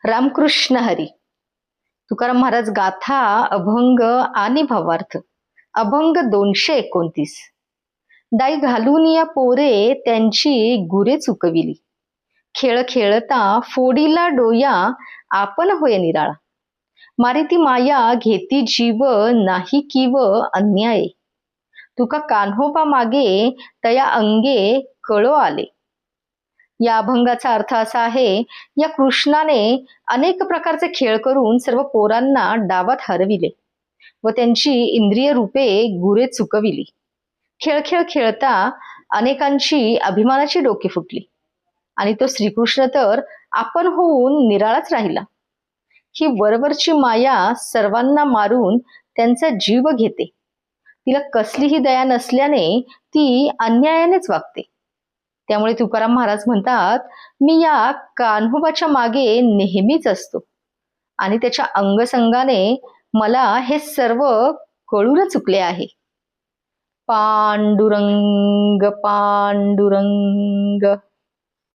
रामकृष्ण हरी. तुकाराम महाराज गाथा अभंग आणि भावार्थ. अभंग 229. दाई घालून या पोरे त्यांची गुरे चुकविली, खेळ खेळता फोडीला डोया आपण होय निराळा. मारी ती माया घेती जीव नाही किव अन्याय, तुका कान्होबा मागे तया अंगे कळो आले. या अभंगाचा अर्थ असा आहे, या कृष्णाने अनेक प्रकारचे खेळ करून सर्व पोरांना डावात हरविले व त्यांची इंद्रिय रूपे गुरे चुकविली. खेळ खेळ खेळता अनेकांची अभिमानाची डोकी फुटली आणि तो श्रीकृष्ण तर आपण होऊन निराळाच राहिला. ही वरवरची माया सर्वांना मारून त्यांचा जीव घेते. तिला कसलीही दया नसल्याने ती अन्यायानेच वागते. त्यामुळे तुकाराम महाराज म्हणतात, मी या कान्होबाच्या मागे नेहमीच असतो आणि त्याच्या अंगसंगाने मला हे सर्व कळून चुकले आहे. पांडुरंग पांडुरंग.